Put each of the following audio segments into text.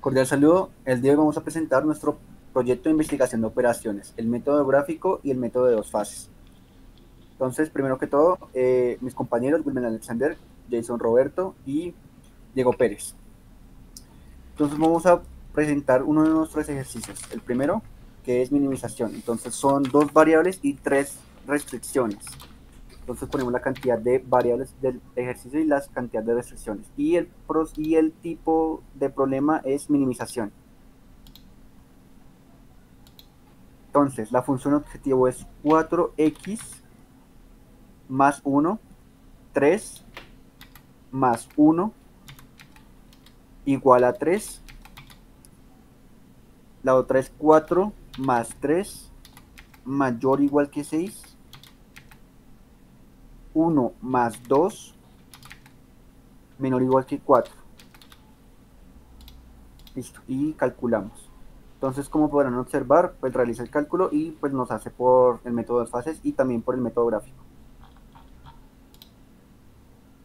Cordial saludo. El día de hoy vamos a presentar nuestro proyecto de investigación de operaciones, el método gráfico y el método de dos fases. Entonces, primero que todo, mis compañeros Wilmer Alexander, Jason Roberto y Diego Pérez. Entonces vamos a presentar uno de nuestros ejercicios. El primero, que es minimización. Entonces son dos variables y tres restricciones. Entonces ponemos la cantidad de variables del ejercicio y las cantidades de restricciones. Y el tipo de problema es minimización. Entonces, la función objetivo es 4x más 1, 3 más 1 igual a 3. La otra es 4 más 3 mayor o igual que 6. 1 más 2 menor o igual que 4. Listo, y calculamos. Entonces, como podrán observar, pues realiza el cálculo y pues nos hace por el método de fases y también por el método gráfico.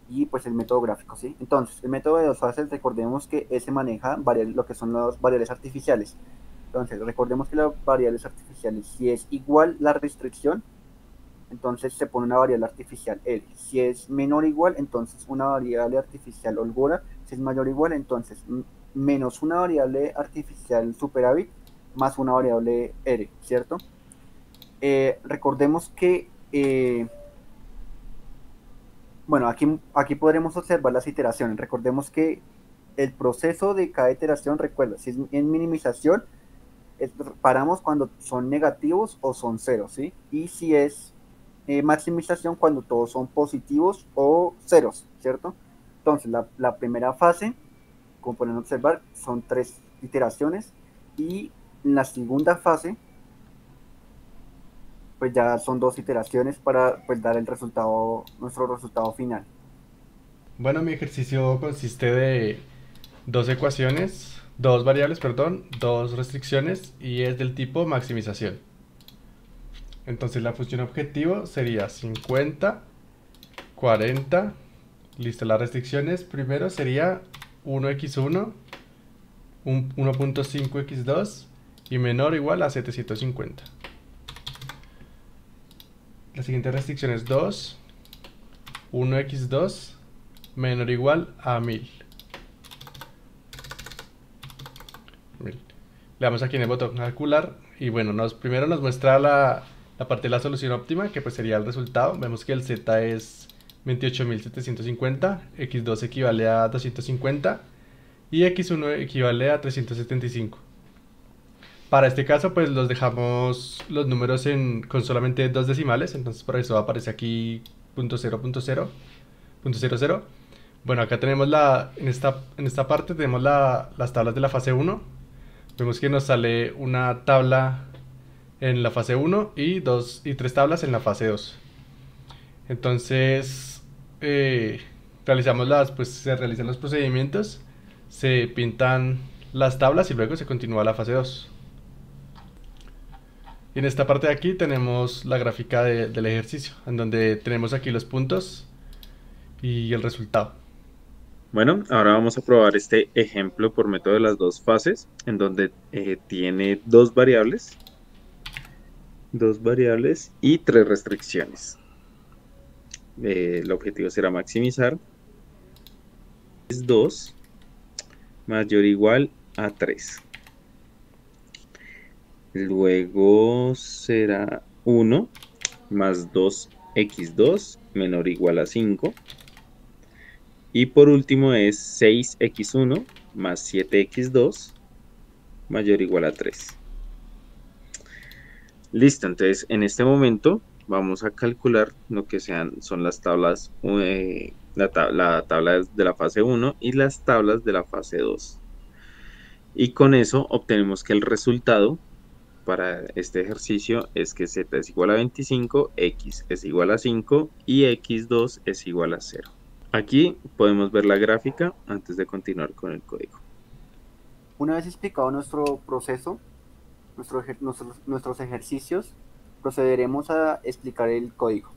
Y pues el método gráfico, ¿sí? Entonces, el método de dos fases, recordemos que ese maneja lo que son las variables artificiales. Entonces, recordemos que las variables artificiales, si es igual la restricción, entonces se pone una variable artificial L. Si es menor o igual, entonces una variable artificial holgura. Si es mayor o igual, entonces menos una variable artificial superávit más una variable R, ¿cierto? Recordemos que bueno, aquí podremos observar las iteraciones. Recordemos que el proceso de cada iteración, recuerda, si es en minimización, paramos cuando son negativos o son ceros, ¿sí? Y si es maximización, cuando todos son positivos o ceros, ¿cierto? Entonces, la primera fase, como pueden observar, son 3 iteraciones y en la segunda fase, pues ya son 2 iteraciones para pues, dar nuestro resultado final. Bueno, mi ejercicio consiste de dos ecuaciones, dos variables, perdón, dos restricciones y es del tipo maximización. Entonces la función objetivo sería 50, 40, listo, las restricciones primero sería 1x1, 1.5x2 y menor o igual a 750. La siguiente restricción es 2, 1x2 menor o igual a 1000. Le damos aquí en el botón calcular y bueno, primero nos muestra la parte de la solución óptima, que pues sería el resultado. Vemos que el z es 28.750, x2 equivale a 250 y x1 equivale a 375. Para este caso pues los dejamos los números con solamente dos decimales, entonces por eso aparece aquí .0.0.00. Bueno, acá tenemos en esta parte tenemos las tablas de la fase 1. Vemos que nos sale una tabla en la fase 1 y 3 tablas en la fase 2. Entonces, pues se realizan los procedimientos, se pintan las tablas y luego se continúa la fase 2. Y en esta parte de aquí tenemos la gráfica del ejercicio, en donde tenemos aquí los puntos y el resultado. Bueno, ahora vamos a probar este ejemplo por método de las dos fases, en donde tiene dos variables y tres restricciones. El objetivo será maximizar. Es 2 mayor o igual a 3. Luego será 1 más 2x2 menor o igual a 5. Y por último es 6x1 más 7x2 mayor o igual a 3. Listo, entonces en este momento vamos a calcular lo que son las tablas, la tabla de la fase 1 y las tablas de la fase 2. Y con eso obtenemos que el resultado para este ejercicio es que z es igual a 25, x es igual a 5 y x2 es igual a 0. Aquí podemos ver la gráfica antes de continuar con el código. Una vez explicado nuestro proceso, nuestros ejercicios, procederemos a explicar el código.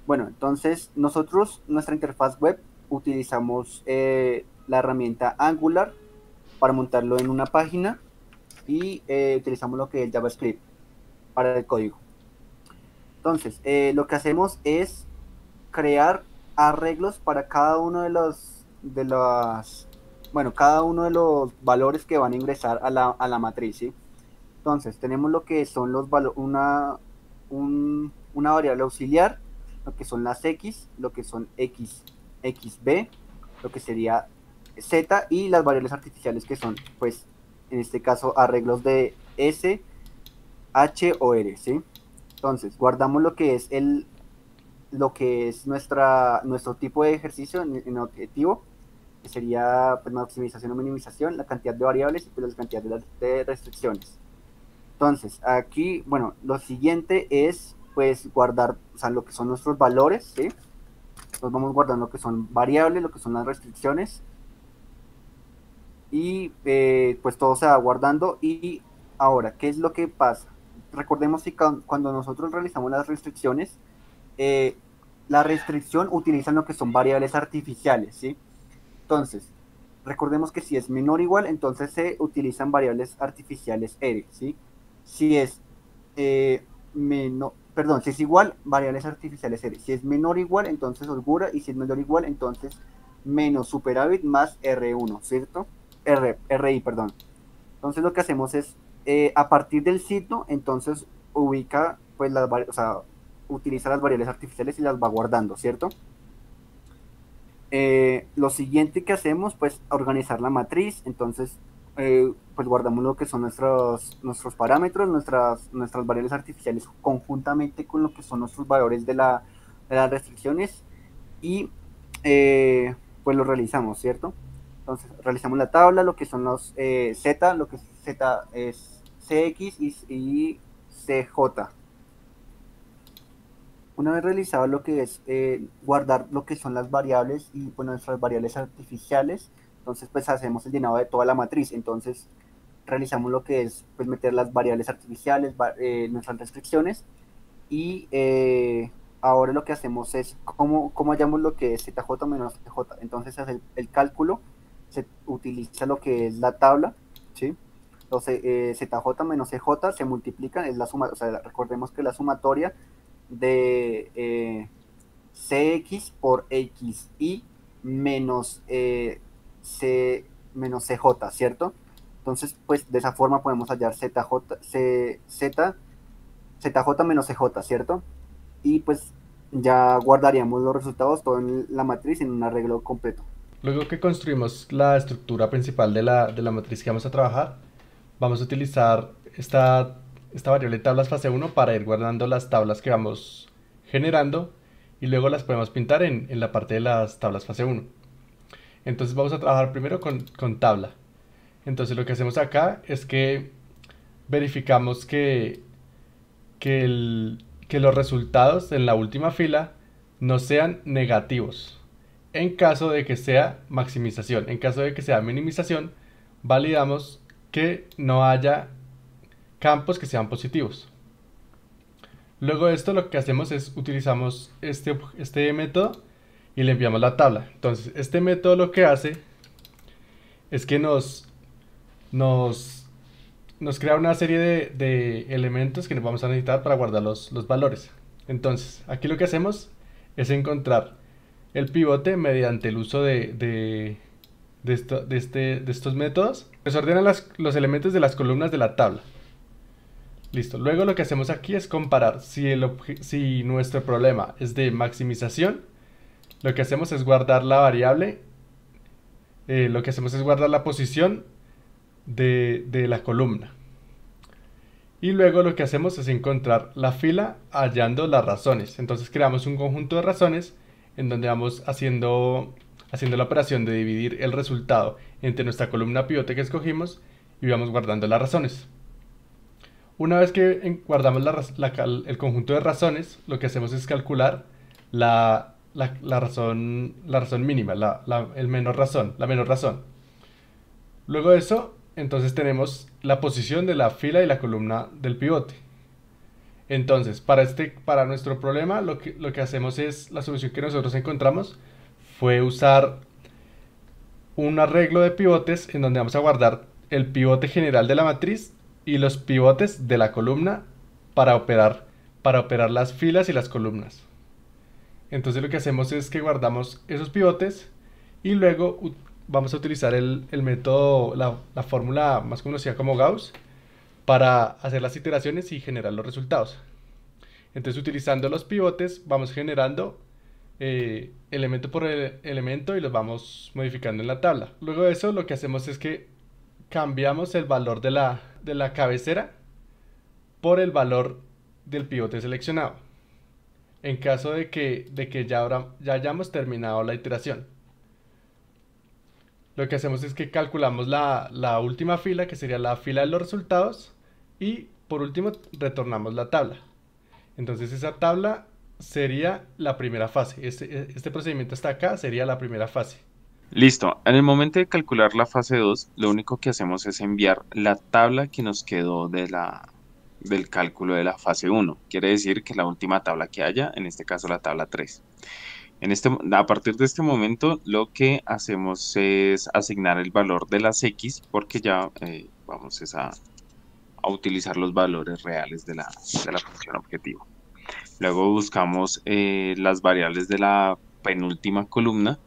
Bueno, entonces nuestra interfaz web, utilizamos la herramienta Angular para montarlo en una página y utilizamos lo que es JavaScript para el código. Entonces, lo que hacemos es crear arreglos para cada uno cada uno de los valores que van a ingresar a la matriz, ¿sí? Entonces, tenemos lo que son los valores, una variable auxiliar, lo que son las X, lo que son X, XB, lo que sería Z, y las variables artificiales que son, pues, en este caso, arreglos de S, H o R, ¿sí? Entonces, guardamos lo que es nuestro tipo de ejercicio en objetivo, que sería pues, maximización o minimización, la cantidad de variables y pues, la cantidad de restricciones. Entonces, aquí, bueno, lo siguiente es pues guardar, o sea, lo que son nuestros valores, ¿sí? Entonces vamos guardando lo que son variables, lo que son las restricciones, y pues todo se va guardando. Y ahora, ¿qué es lo que pasa? Recordemos que cuando nosotros realizamos las restricciones, la restricción utiliza lo que son variables artificiales, ¿sí? Entonces, recordemos que si es menor o igual, entonces se utilizan variables artificiales R, ¿sí? Si es si es igual, variables artificiales R. Si es menor o igual, entonces holgura, y si es menor o igual, entonces menos superávit más R1, ¿cierto? RI, perdón. Entonces lo que hacemos es, a partir del sitio, entonces ubica, pues, utiliza las variables artificiales y las va guardando, ¿cierto? Lo siguiente que hacemos, pues, organizar la matriz. Entonces, pues guardamos lo que son nuestros parámetros, nuestras variables artificiales conjuntamente con lo que son nuestros valores de las restricciones, y pues lo realizamos, ¿cierto? Entonces, realizamos la tabla, lo que son los Z, lo que es Z es CX y CJ. Una vez realizado lo que es guardar lo que son las variables y pues, nuestras variables artificiales, entonces pues hacemos el llenado de toda la matriz. Entonces realizamos lo que es pues meter las variables artificiales, nuestras restricciones, y ahora lo que hacemos es cómo hallamos lo que es ZJ menos TJ. Entonces hace el cálculo, se utiliza lo que es la tabla, ¿sí? Entonces ZJ menos CJ se multiplican, es la suma, o sea, recordemos que la sumatoria de CX por XY menos menos CJ, ¿cierto? Entonces, pues de esa forma podemos hallar ZJ menos CJ, ¿cierto? Y pues ya guardaríamos los resultados todo en la matriz en un arreglo completo. Luego que construimos la estructura principal de la matriz que vamos a trabajar, vamos a utilizar esta variable tablas fase 1 para ir guardando las tablas que vamos generando, y luego las podemos pintar en la parte de las tablas fase 1. Entonces vamos a trabajar primero con tabla. Entonces lo que hacemos acá es que verificamos que los resultados en la última fila no sean negativos. En caso de que sea maximización, en caso de que sea minimización, validamos que no haya campos que sean positivos. Luego de esto lo que hacemos es utilizamos este método y le enviamos la tabla. Entonces este método lo que hace es que nos crea una serie de elementos que nos vamos a necesitar para guardar los valores. Entonces aquí lo que hacemos es encontrar el pivote mediante el uso de estos métodos. Nos ordenan los elementos de las columnas de la tabla. Listo. Luego lo que hacemos aquí es comparar si nuestro problema es de maximización. Lo que hacemos es guardar la variable, lo que hacemos es guardar la posición de la columna. Y luego lo que hacemos es encontrar la fila hallando las razones. Entonces creamos un conjunto de razones en donde vamos haciendo la operación de dividir el resultado entre nuestra columna pivote que escogimos y vamos guardando las razones. Una vez que guardamos el conjunto de razones, lo que hacemos es calcular la razón mínima, la menor razón. Luego de eso, entonces tenemos la posición de la fila y la columna del pivote. Entonces, para nuestro problema, lo que hacemos es, la solución que nosotros encontramos fue usar un arreglo de pivotes en donde vamos a guardar el pivote general de la matriz y los pivotes de la columna para operar las filas y las columnas. Entonces lo que hacemos es que guardamos esos pivotes y luego vamos a utilizar el método, la fórmula más conocida como Gauss, para hacer las iteraciones y generar los resultados. Entonces, utilizando los pivotes, vamos generando elemento por elemento y los vamos modificando en la tabla. Luego de eso, lo que hacemos es que cambiamos el valor de la cabecera por el valor del pivote seleccionado, en caso de que ya hayamos terminado la iteración. Lo que hacemos es que calculamos la última fila, que sería la fila de los resultados, y por último retornamos la tabla. Entonces esa tabla sería la primera fase. Este procedimiento hasta acá sería la primera fase. Listo. En el momento de calcular la fase 2, lo único que hacemos es enviar la tabla que nos quedó del cálculo de la fase 1. Quiere decir que la última tabla que haya, en este caso la tabla 3. A partir de este momento, lo que hacemos es asignar el valor de las X, porque ya vamos a utilizar los valores reales de la función objetivo. Luego buscamos las variables de la penúltima columna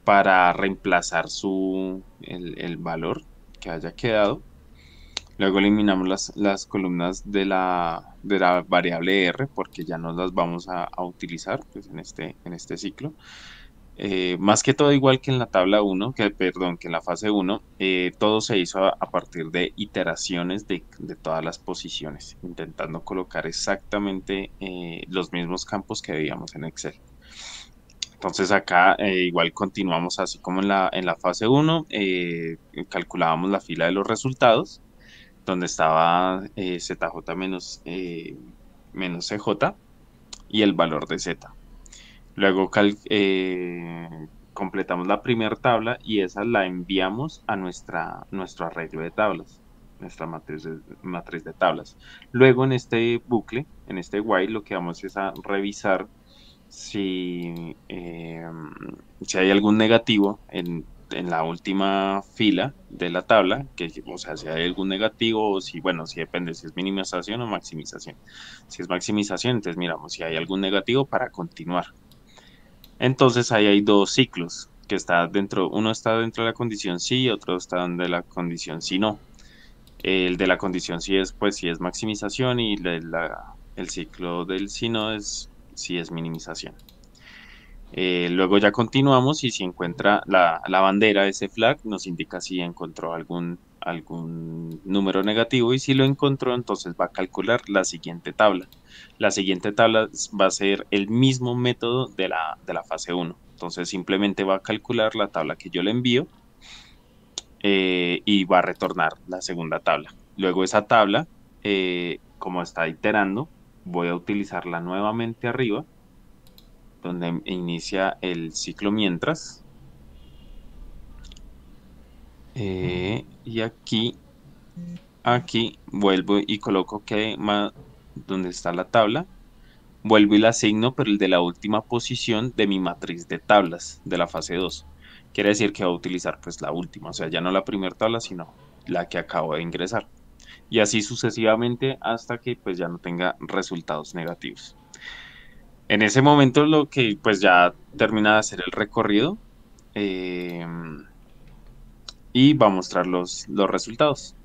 para reemplazar el valor que haya quedado. Luego eliminamos las columnas de la variable R, porque ya no las vamos a utilizar pues, en este ciclo. Más que todo, igual que en la tabla 1, que en la fase 1, todo se hizo a partir de iteraciones de todas las posiciones, intentando colocar exactamente los mismos campos que veíamos en Excel. Entonces acá igual continuamos así como en la fase 1, calculábamos la fila de los resultados, donde estaba ZJ menos CJ y el valor de Z. Luego completamos la primera tabla y esa la enviamos a nuestro arreglo de tablas, nuestra matriz de tablas. Luego en este bucle, en este while, lo que vamos es a revisar si hay algún negativo en la última fila de la tabla, o sea, si hay algún negativo o si depende si es minimización o maximización. Si es maximización, entonces miramos si hay algún negativo para continuar. Entonces ahí hay dos ciclos que uno está dentro de la condición sí y otro está dentro de la condición sí no. El de la condición sí es si es maximización y el ciclo del sí no es si es minimización. Luego ya continuamos y si encuentra la bandera, ese flag, nos indica si encontró algún número negativo y si lo encontró, entonces va a calcular la siguiente tabla. La siguiente tabla va a ser el mismo método de la fase 1. Entonces simplemente va a calcular la tabla que yo le envío y va a retornar la segunda tabla. Luego esa tabla, como está iterando, voy a utilizarla nuevamente arriba, donde inicia el ciclo mientras. Y aquí vuelvo y coloco donde está la tabla, vuelvo y la asigno, pero el de la última posición de mi matriz de tablas de la fase 2. Quiere decir que va a utilizar pues la última, o sea, ya no la primera tabla, sino la que acabo de ingresar. Y así sucesivamente hasta que pues ya no tenga resultados negativos. En ese momento lo que pues ya termina de hacer el recorrido y va a mostrar los resultados.